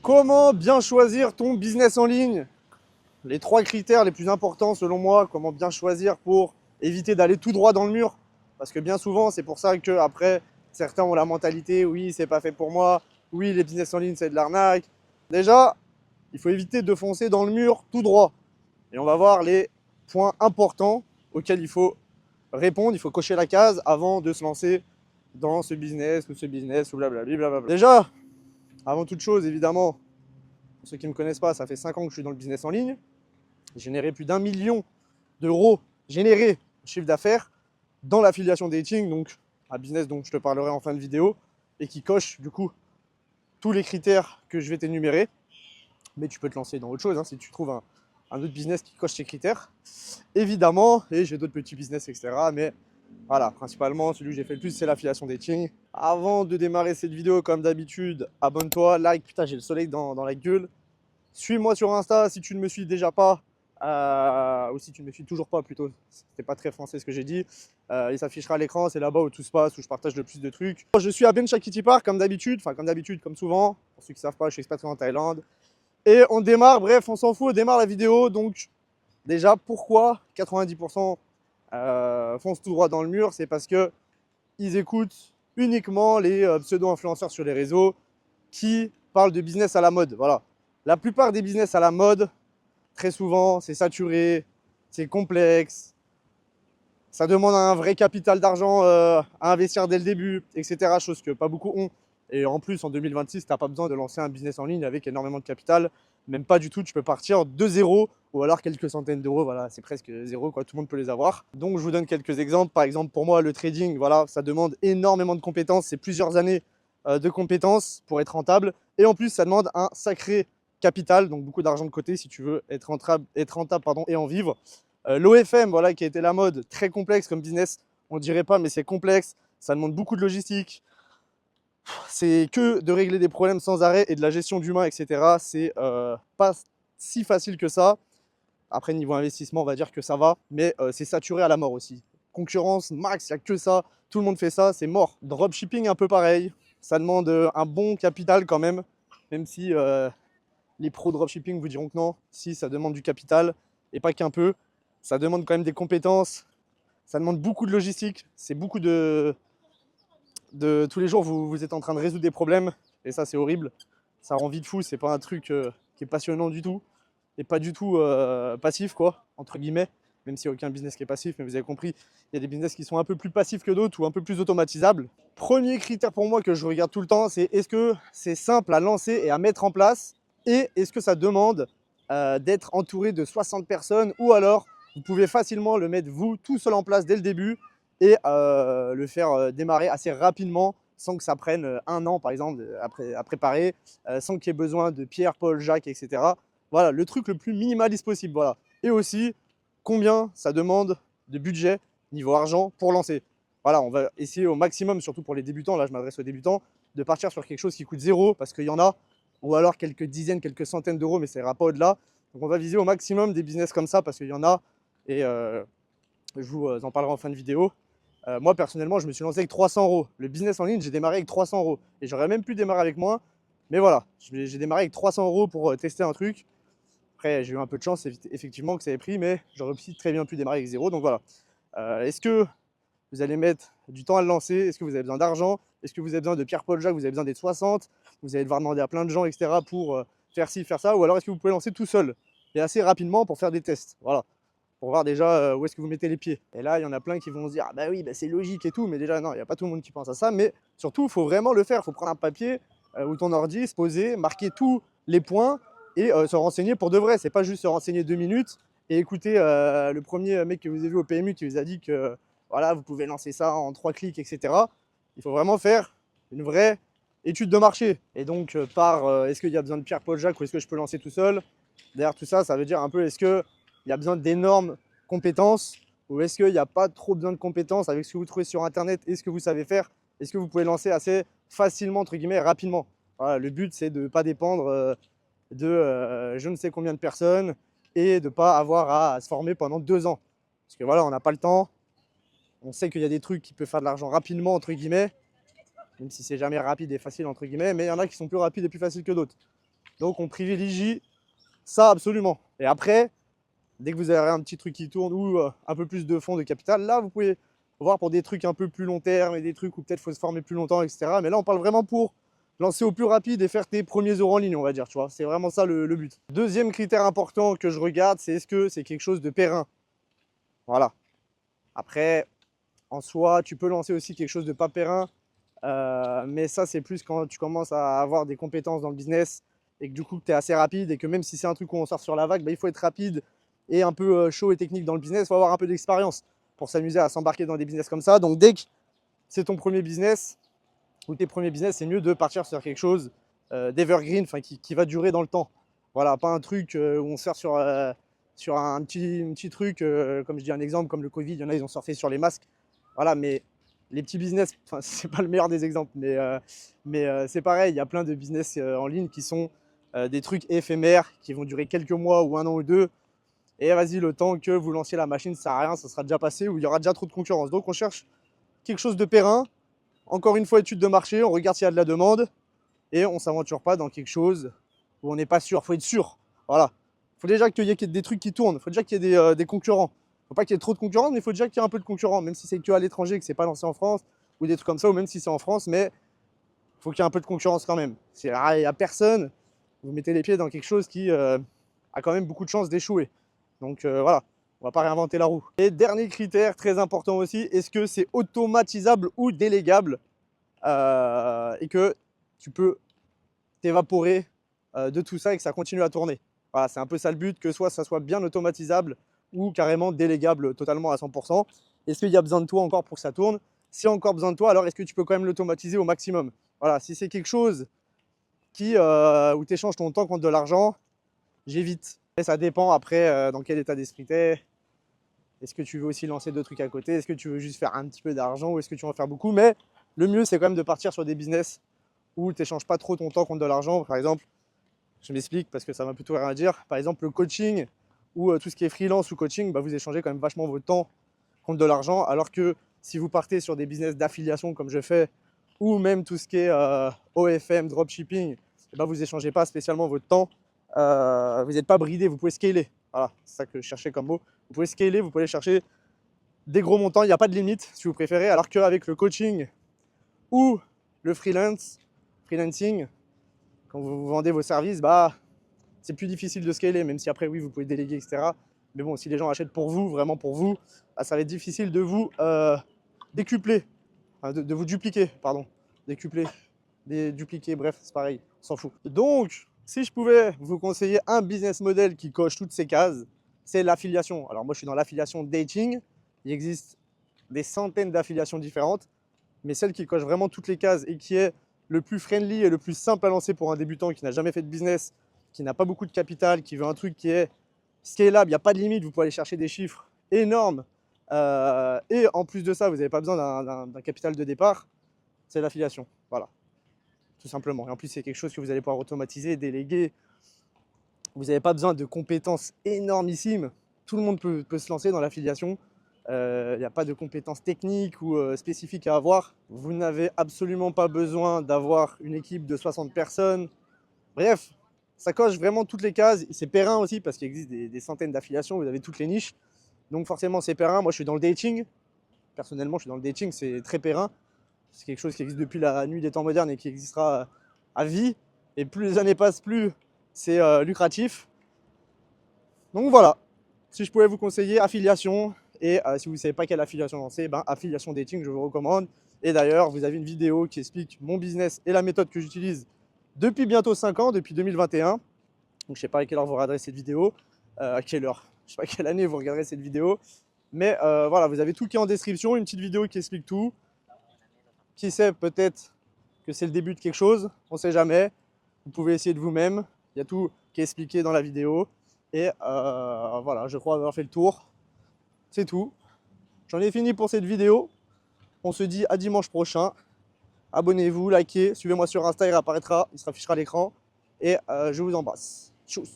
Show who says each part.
Speaker 1: Comment bien choisir ton business en ligne? Les trois critères les plus importants selon moi, comment bien choisir pour éviter d'aller tout droit dans le mur. Parce que bien souvent, c'est pour ça que après certains ont la mentalité, oui, c'est pas fait pour moi, oui, les business en ligne, c'est de l'arnaque. Déjà, il faut éviter de foncer dans le mur tout droit. Et on va voir les points importants auxquels il faut répondre, il faut cocher la case avant de se lancer dans ce business ou blablabla. Blablabla. Déjà, avant toute chose, évidemment, pour ceux qui ne me connaissent pas, ça fait 5 ans que je suis dans le business en ligne. J'ai généré plus d'1 million d'euros générés de chiffre d'affaires dans l'affiliation dating, donc un business dont je te parlerai en fin de vidéo et qui coche du coup tous les critères que je vais t'énumérer. Mais tu peux te lancer dans autre chose si tu trouves un autre business qui coche ces critères, évidemment. Et j'ai d'autres petits business, etc. Mais voilà, principalement celui que j'ai fait le plus, c'est l'affiliation dating. Avant de démarrer cette vidéo, comme d'habitude, abonne-toi, like, putain, j'ai le soleil dans la gueule. Suis-moi sur Insta si tu ne me suis déjà pas, ou si tu ne me suis toujours pas plutôt, c'était pas très français ce que j'ai dit. Il s'affichera à l'écran, c'est là-bas où tout se passe, où je partage le plus de trucs. Je suis à Ben Chakiti Park comme d'habitude, comme souvent. Pour ceux qui ne savent pas, je suis expatrié en Thaïlande. Et on démarre, bref, on s'en fout, on démarre la vidéo. Donc déjà, pourquoi 90% foncent tout droit dans le mur? C'est parce que ils écoutent uniquement les pseudo-influenceurs sur les réseaux qui parlent de business à la mode. Voilà. La plupart des business à la mode, très souvent, c'est saturé, c'est complexe, ça demande un vrai capital d'argent à investir dès le début, etc. Chose que pas beaucoup ont. Et en plus, en 2026, tu n'as pas besoin de lancer un business en ligne avec énormément de capital. Même pas du tout, tu peux partir de zéro ou alors quelques centaines d'euros. Voilà, c'est presque zéro, quoi. Tout le monde peut les avoir. Donc, je vous donne quelques exemples. Par exemple, pour moi, le trading, voilà, ça demande énormément de compétences. C'est plusieurs années de compétences pour être rentable. Et en plus, ça demande un sacré capital, donc beaucoup d'argent de côté si tu veux être rentable et en vivre. L'OFM, voilà, qui a été la mode, très complexe comme business, on dirait pas, mais c'est complexe, ça demande beaucoup de logistique, c'est que de régler des problèmes sans arrêt et de la gestion d'humains, etc. C'est pas si facile que ça. Après, niveau investissement, on va dire que ça va, mais c'est saturé à la mort aussi. Concurrence, max, il n'y a que ça, tout le monde fait ça, c'est mort. Dropshipping, un peu pareil, ça demande un bon capital quand même si les pros dropshipping vous diront que non, si, ça demande du capital, et pas qu'un peu. Ça demande quand même des compétences, ça demande beaucoup de logistique, c'est beaucoup de tous les jours, vous êtes en train de résoudre des problèmes, et ça c'est horrible, ça rend vite fou, c'est pas un truc qui est passionnant du tout, et pas du tout passif, quoi, entre guillemets, même s'il n'y a aucun business qui est passif, mais vous avez compris, il y a des business qui sont un peu plus passifs que d'autres, ou un peu plus automatisables. Premier critère pour moi que je regarde tout le temps, c'est est-ce que c'est simple à lancer et à mettre en place, et est-ce que ça demande d'être entouré de 60 personnes, ou alors vous pouvez facilement le mettre vous tout seul en place dès le début et le faire démarrer assez rapidement sans que ça prenne 1 an par exemple à préparer, sans qu'il y ait besoin de Pierre, Paul, Jacques, etc. Voilà, le truc le plus minimaliste possible. Voilà. Et aussi, combien ça demande de budget niveau argent pour lancer. Voilà, on va essayer au maximum, surtout pour les débutants, là je m'adresse aux débutants, de partir sur quelque chose qui coûte zéro, parce qu'il y en a, ou alors quelques dizaines, quelques centaines d'euros, mais ça ira pas au-delà. Donc on va viser au maximum des business comme ça, parce qu'il y en a, et je vous en parlerai en fin de vidéo. Moi personnellement, je me suis lancé avec 300 euros. Le business en ligne, j'ai démarré avec 300 euros. Et j'aurais même pu démarrer avec moins, mais voilà, j'ai démarré avec 300 euros pour tester un truc. Après, j'ai eu un peu de chance, effectivement, que ça ait pris, mais j'aurais aussi très bien pu démarrer avec zéro. Donc voilà. Est-ce que vous allez mettre du temps à le lancer? Est-ce que vous avez besoin d'argent? Est-ce que vous avez besoin de Pierre-Paul Jacques? Vous avez besoin d'être 60? Vous allez devoir demander à plein de gens, etc. pour faire ci, faire ça? Ou alors est-ce que vous pouvez lancer tout seul et assez rapidement pour faire des tests? Voilà. Pour voir déjà où est-ce que vous mettez les pieds. Et là, il y en a plein qui vont se dire ah bah oui, bah c'est logique et tout, mais déjà non, il n'y a pas tout le monde qui pense à ça. Mais surtout, il faut vraiment le faire. Il faut prendre un papier ou ton ordi, se poser, marquer tous les points et se renseigner pour de vrai. C'est pas juste se renseigner 2 minutes et écouter le premier mec que vous avez vu au PMU qui vous a dit que voilà, vous pouvez lancer ça en 3 clics, etc. Il faut vraiment faire une vraie étude de marché. Et donc, est-ce qu'il y a besoin de Pierre, Paul, Jacques ou est-ce que je peux lancer tout seul? Derrière tout ça, ça veut dire un peu est-ce qu'il y a besoin d'énormes compétences ou est-ce qu'il n'y a pas trop besoin de compétences avec ce que vous trouvez sur Internet et ce que vous savez faire? Est-ce que vous pouvez lancer assez facilement, entre guillemets, rapidement? Voilà, le but, c'est de ne pas dépendre de je ne sais combien de personnes et de ne pas avoir à se former pendant 2 ans. Parce que voilà, on n'a pas le temps. On sait qu'il y a des trucs qui peuvent faire de l'argent rapidement, entre guillemets, même si c'est jamais rapide et facile, entre guillemets, mais il y en a qui sont plus rapides et plus faciles que d'autres. Donc on privilégie ça absolument. Et après, dès que vous avez un petit truc qui tourne ou un peu plus de fonds de capital, là vous pouvez voir pour des trucs un peu plus long terme et des trucs où peut-être il faut se former plus longtemps, etc. Mais là on parle vraiment pour lancer au plus rapide et faire tes premiers euros en ligne, on va dire, tu vois. C'est vraiment ça le but. Deuxième critère important que je regarde, c'est est-ce que c'est quelque chose de périn. Voilà. Après, en soi, tu peux lancer aussi quelque chose de pas périn, mais ça c'est plus quand tu commences à avoir des compétences dans le business et que du coup tu es assez rapide et que même si c'est un truc où on sort sur la vague, bah, il faut être rapide et un peu chaud et technique dans le business, il faut avoir un peu d'expérience pour s'amuser à s'embarquer dans des business comme ça. Donc dès que c'est ton premier business ou tes premiers business, c'est mieux de partir sur quelque chose d'evergreen, enfin qui va durer dans le temps. Voilà, pas un truc où on sort sur un petit truc, comme je dis un exemple, comme le Covid, il y en a, ils ont surfé sur les masques. Voilà, mais les petits business, enfin, c'est pas le meilleur des exemples, mais c'est pareil, il y a plein de business en ligne qui sont des trucs éphémères, qui vont durer quelques mois ou un an ou deux. Et vas-y, le temps que vous lanciez la machine, ça sert à rien, ça sera déjà passé ou il y aura déjà trop de concurrence. Donc on cherche quelque chose de périn. Encore une fois, étude de marché, on regarde s'il y a de la demande et on ne s'aventure pas dans quelque chose où on n'est pas sûr. Il faut être sûr. Voilà. Il faut déjà qu'il y ait des trucs qui tournent. Il faut déjà qu'il y ait des concurrents. Il ne faut pas qu'il y ait trop de concurrents, mais il faut déjà qu'il y ait un peu de concurrents, même si c'est que à l'étranger, que c'est pas lancé en France ou des trucs comme ça, ou même si c'est en France, mais il faut qu'il y ait un peu de concurrence quand même. Il n'y a personne. Vous mettez les pieds dans quelque chose qui a quand même beaucoup de chances d'échouer. Donc voilà, on va pas réinventer la roue. Et dernier critère très important aussi, est-ce que c'est automatisable ou délégable et que tu peux t'évaporer de tout ça et que ça continue à tourner. Voilà, c'est un peu ça le but, que soit ça soit bien automatisable ou carrément délégable totalement à 100%. Est-ce qu'il y a besoin de toi encore pour que ça tourne? S'il y a encore besoin de toi, alors est-ce que tu peux quand même l'automatiser au maximum? Voilà, si c'est quelque chose où tu échanges ton temps contre de l'argent, j'évite. Et ça dépend après dans quel état d'esprit tu es. Est-ce que tu veux aussi lancer d'autres trucs à côté? Est-ce que tu veux juste faire un petit peu d'argent ou est-ce que tu veux en faire beaucoup? Mais le mieux, c'est quand même de partir sur des business où tu n'échanges pas trop ton temps contre de l'argent. Par exemple, je m'explique parce que ça m'a plutôt rien à dire. Par exemple, le coaching ou tout ce qui est freelance ou coaching, bah, vous échangez quand même vachement votre temps contre de l'argent. Alors que si vous partez sur des business d'affiliation comme je fais, ou même tout ce qui est OFM, dropshipping, bah, vous échangez pas spécialement votre temps. Vous n'êtes pas bridé, vous pouvez scaler. Voilà, c'est ça que je cherchais comme mot. Vous pouvez scaler, vous pouvez aller chercher des gros montants, il n'y a pas de limite si vous préférez. Alors qu'avec le coaching ou le freelancing, quand vous vendez vos services, bah, c'est plus difficile de scaler, même si après, oui, vous pouvez déléguer, etc. Mais bon, si les gens achètent pour vous, vraiment pour vous, bah, ça va être difficile de vous décupler, enfin, de vous dupliquer, pardon. Décupler, dupliquer, bref, c'est pareil, on s'en fout. Donc, si je pouvais vous conseiller un business model qui coche toutes ces cases, c'est l'affiliation. Alors moi, je suis dans l'affiliation dating. Il existe des centaines d'affiliations différentes, mais celle qui coche vraiment toutes les cases et qui est le plus friendly et le plus simple à lancer pour un débutant qui n'a jamais fait de business, qui n'a pas beaucoup de capital, qui veut un truc qui est scalable, il n'y a pas de limite, vous pouvez aller chercher des chiffres énormes. Et en plus de ça, vous n'avez pas besoin d'un capital de départ, c'est l'affiliation. Voilà, tout simplement. Et en plus, c'est quelque chose que vous allez pouvoir automatiser, déléguer. Vous n'avez pas besoin de compétences énormissimes. Tout le monde peut se lancer dans l'affiliation. Il n'y a pas de compétences techniques ou spécifiques à avoir. Vous n'avez absolument pas besoin d'avoir une équipe de 60 personnes. Bref, ça coche vraiment toutes les cases. C'est périn aussi parce qu'il existe des centaines d'affiliations. Vous avez toutes les niches. Donc forcément, c'est périn. Moi, je suis dans le dating. Personnellement, je suis dans le dating. C'est très périn. C'est quelque chose qui existe depuis la nuit des temps modernes et qui existera à vie. Et plus les années passent, plus c'est lucratif. Donc voilà, si je pouvais vous conseiller affiliation, et si vous ne savez pas quelle affiliation lancer, ben, affiliation dating, je vous recommande. Et d'ailleurs, vous avez une vidéo qui explique mon business et la méthode que j'utilise depuis bientôt 5 ans, depuis 2021. Donc je ne sais pas à quelle heure vous regarderez cette vidéo, à quelle heure, je ne sais pas à quelle année vous regarderez cette vidéo. Mais voilà, vous avez tout qui est en description, une petite vidéo qui explique tout. Qui sait, peut-être que c'est le début de quelque chose, on ne sait jamais. Vous pouvez essayer de vous-même, il y a tout qui est expliqué dans la vidéo. Et voilà, je crois avoir fait le tour. C'est tout. J'en ai fini pour cette vidéo. On se dit à dimanche prochain. Abonnez-vous, likez, suivez-moi sur Insta, il réapparaîtra, il s'affichera à l'écran. Et je vous embrasse. Tchuss.